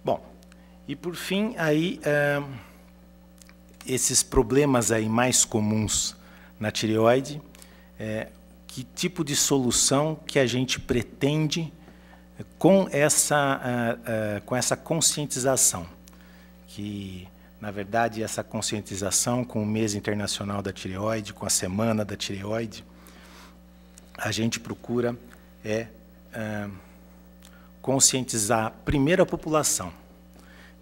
Bom, e por fim, aí, esses problemas aí mais comuns na tireoide, que tipo de solução que a gente pretende com essa conscientização? Que, na verdade, essa conscientização com o mês internacional da tireoide, com a semana da tireoide, a gente procura conscientizar primeiro a população.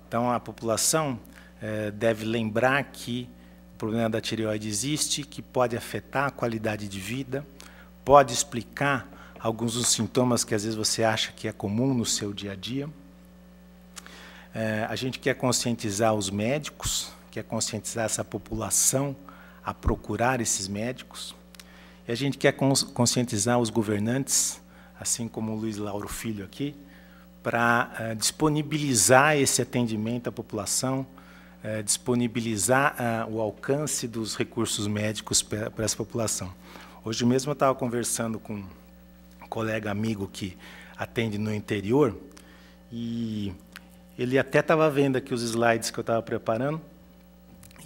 Então, a população deve lembrar que o problema da tireoide existe, que pode afetar a qualidade de vida, pode explicar alguns dos sintomas que às vezes você acha que é comum no seu dia a dia. A gente quer conscientizar os médicos, quer conscientizar essa população a procurar esses médicos. E a gente quer conscientizar os governantes, assim como o Luiz Lauro Filho aqui, para disponibilizar esse atendimento à população, disponibilizar o alcance dos recursos médicos para essa população. Hoje mesmo eu estava conversando com um colega amigo que atende no interior, e ele até estava vendo aqui os slides que eu estava preparando,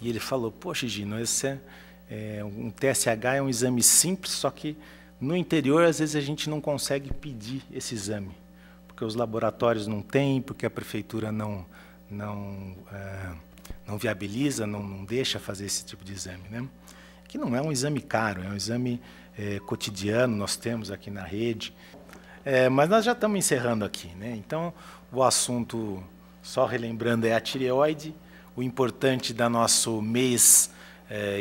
e ele falou, poxa, Gino, um TSH é um exame simples, só que no interior, às vezes, a gente não consegue pedir esse exame, porque os laboratórios não têm, porque a prefeitura não viabiliza, não deixa fazer esse tipo de exame, né? Que não é um exame caro, é um exame cotidiano, nós temos aqui na rede. Mas nós já estamos encerrando aqui, né? Então, o assunto, só relembrando, é a tireoide. O importante do nosso mês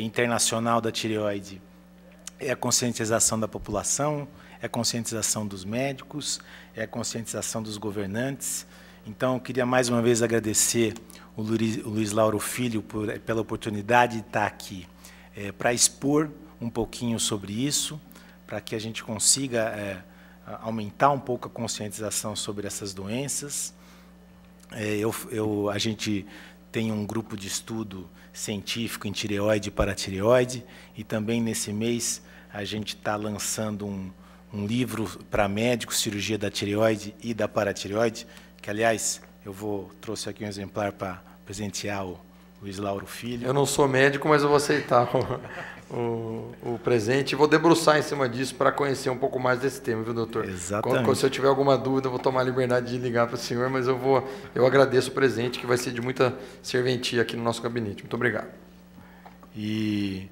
internacional da tireoide é a conscientização da população, é a conscientização dos médicos, é a conscientização dos governantes. Então, eu queria mais uma vez agradecer o Luiz Lauro Filho pela oportunidade de estar aqui para expor um pouquinho sobre isso, para que a gente consiga aumentar um pouco a conscientização sobre essas doenças. A gente tem um grupo de estudo científico em tireoide e paratireoide, e também nesse mês a gente está lançando um livro para médicos, cirurgia da tireoide e da paratireoide, que, aliás, trouxe aqui um exemplar para presentear o Luiz Lauro Filho. Eu não sou médico, mas eu vou aceitar o presente e vou debruçar em cima disso para conhecer um pouco mais desse tema, viu, doutor? Exatamente. Se eu tiver alguma dúvida, eu vou tomar a liberdade de ligar para o senhor, mas eu agradeço o presente, que vai ser de muita serventia aqui no nosso gabinete. Muito obrigado. E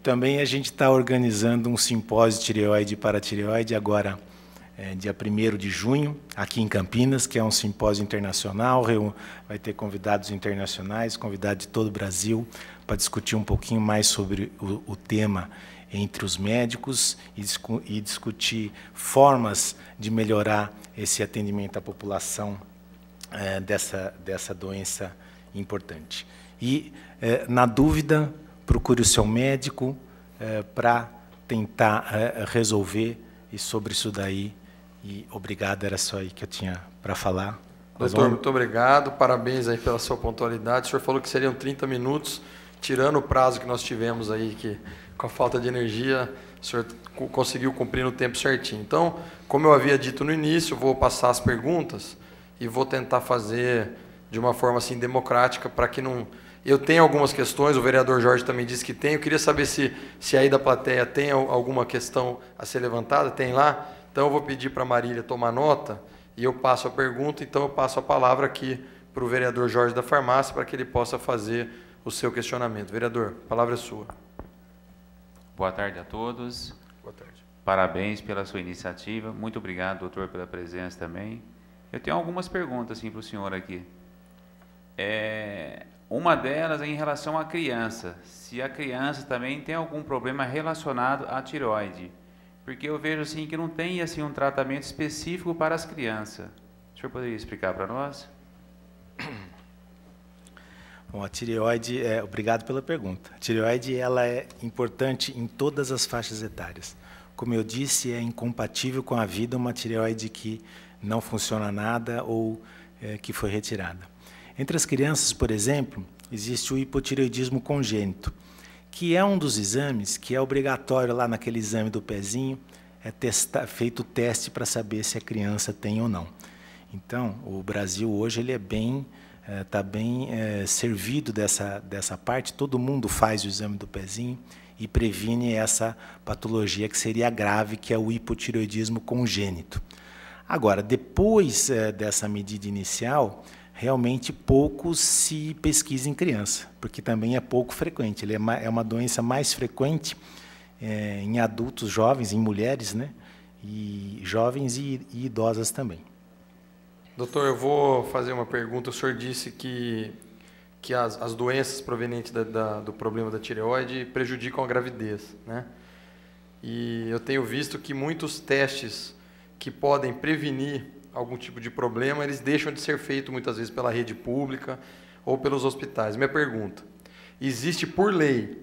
também a gente está organizando um simpósio tireoide e paratireoide agora, dia 1º de junho, aqui em Campinas, que é um simpósio internacional, vai ter convidados internacionais, convidados de todo o Brasil, para discutir um pouquinho mais sobre o tema entre os médicos e discutir formas de melhorar esse atendimento à população dessa doença importante. E, na dúvida, procure o seu médico para tentar resolver, e sobre isso daí. E obrigado, era só aí que eu tinha para falar. Doutor, muito obrigado, parabéns aí pela sua pontualidade. O senhor falou que seriam 30 minutos, tirando o prazo que nós tivemos aí, que com a falta de energia, o senhor conseguiu cumprir no tempo certinho. Então, como eu havia dito no início, eu vou passar as perguntas e vou tentar fazer de uma forma assim democrática, para que não... Eu tenho algumas questões, o vereador Jorge também disse que tem. Eu queria saber se aí da plateia tem alguma questão a ser levantada. Tem lá? Então, eu vou pedir para a Marília tomar nota e eu passo a pergunta. Então, eu passo a palavra aqui para o vereador Jorge da Farmácia, para que ele possa fazer o seu questionamento. Vereador, a palavra é sua. Boa tarde a todos. Boa tarde. Parabéns pela sua iniciativa. Muito obrigado, doutor, pela presença também. Eu tenho algumas perguntas assim, para o senhor aqui. Uma delas é em relação à criança. Se a criança também tem algum problema relacionado à tireoide. Porque eu vejo assim, que não tem assim, um tratamento específico para as crianças. O senhor poderia explicar para nós? Bom, a tireoide, obrigado pela pergunta. A tireoide ela é importante em todas as faixas etárias. Como eu disse, é incompatível com a vida uma tireoide que não funciona nada ou que foi retirada. Entre as crianças, por exemplo, existe o hipotireoidismo congênito, que é um dos exames que é obrigatório lá naquele exame do pezinho, feito o teste para saber se a criança tem ou não. Então, o Brasil hoje ele está bem servido dessa parte. Todo mundo faz o exame do pezinho e previne essa patologia que seria grave, que é o hipotireoidismo congênito. Agora, depois dessa medida inicial, realmente pouco se pesquisa em criança, porque também é pouco frequente. Ele é uma doença mais frequente em adultos jovens, em mulheres, né? E jovens e idosas também. Doutor, eu vou fazer uma pergunta. O senhor disse que as doenças provenientes do problema da tireoide prejudicam a gravidez, né? E eu tenho visto que muitos testes que podem prevenir algum tipo de problema, eles deixam de ser feitos muitas vezes pela rede pública ou pelos hospitais. Minha pergunta: existe por lei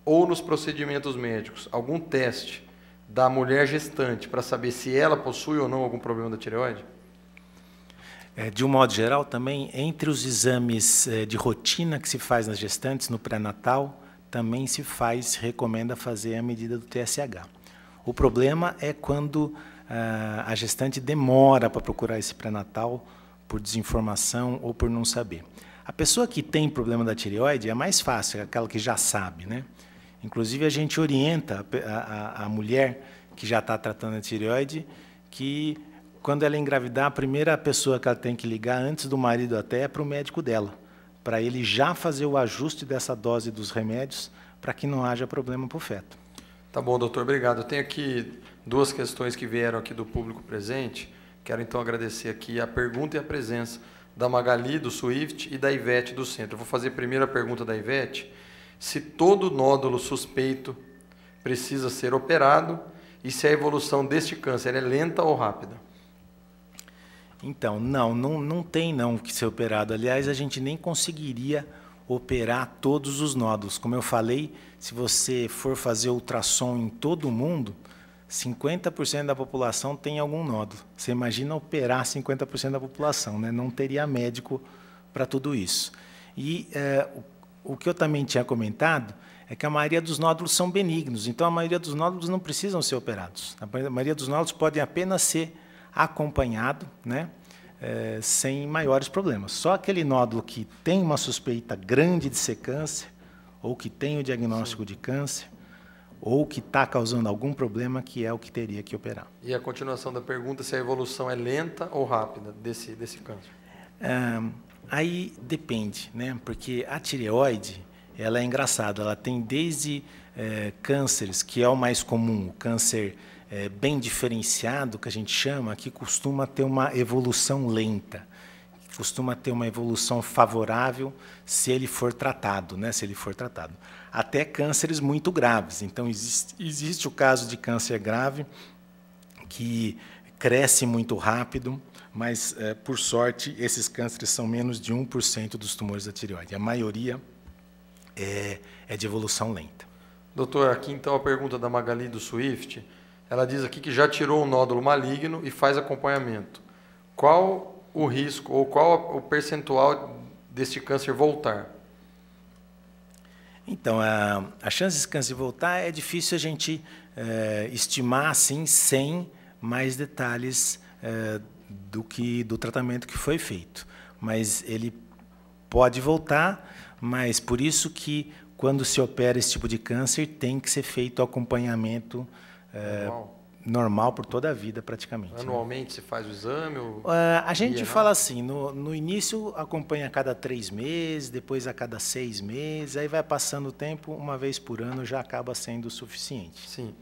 ou nos procedimentos médicos algum teste da mulher gestante para saber se ela possui ou não algum problema da tireoide? De um modo geral, também, entre os exames de rotina que se faz nas gestantes, no pré-natal, também se recomenda fazer a medida do TSH. O problema é quando a gestante demora para procurar esse pré-natal por desinformação ou por não saber. A pessoa que tem problema da tireoide é mais fácil, é aquela que já sabe, né? Inclusive, a gente orienta a mulher que já está tratando a tireoide que, quando ela engravidar, a primeira pessoa que ela tem que ligar, antes do marido até, é para o médico dela, para ele já fazer o ajuste dessa dose dos remédios, para que não haja problema para o feto. Tá bom, doutor, obrigado. Eu tenho aqui duas questões que vieram aqui do público presente. Quero, então, agradecer aqui a pergunta e a presença da Magali, do Swift, e da Ivete, do Centro. Eu vou fazer primeiro a pergunta da Ivete: se todo nódulo suspeito precisa ser operado e se a evolução deste câncer é lenta ou rápida? Então, não tem que ser operado. Aliás, a gente nem conseguiria operar todos os nódulos. Como eu falei, se você for fazer ultrassom em todo o mundo, 50% da população tem algum nódulo. Você imagina operar 50% da população, né? Não teria médico para tudo isso. E o que eu também tinha comentado é que a maioria dos nódulos são benignos, então a maioria dos nódulos não precisam ser operados. A maioria dos nódulos podem apenas ser acompanhado, né? Sem maiores problemas. Só aquele nódulo que tem uma suspeita grande de ser câncer, ou que tem o diagnóstico de câncer, ou que está causando algum problema, que é o que teria que operar. E a continuação da pergunta, se a evolução é lenta ou rápida desse câncer? Aí depende, né? Porque a tireoide, ela é engraçada, ela tem desde cânceres, que é o mais comum, o câncer bem diferenciado, que a gente chama, que costuma ter uma evolução lenta, costuma ter uma evolução favorável se ele for tratado, né? Se ele for tratado. Até cânceres muito graves. Então, existe o caso de câncer grave, que cresce muito rápido, mas, por sorte, esses cânceres são menos de 1% dos tumores da tireoide. A maioria é de evolução lenta. Doutor, aqui então a pergunta da Magali, do Swift. Ela diz aqui que já tirou um nódulo maligno e faz acompanhamento. Qual o risco ou qual o percentual deste câncer voltar? Então, a chance desse câncer voltar é difícil a gente estimar assim, sem mais detalhes do tratamento que foi feito. Mas ele pode voltar, mas por isso que, quando se opera esse tipo de câncer, tem que ser feito o acompanhamento normal por toda a vida, praticamente. Anualmente se faz o exame? A gente fala assim, no início acompanha a cada 3 meses, depois a cada 6 meses, aí vai passando o tempo, uma vez por ano já acaba sendo o suficiente. Sim.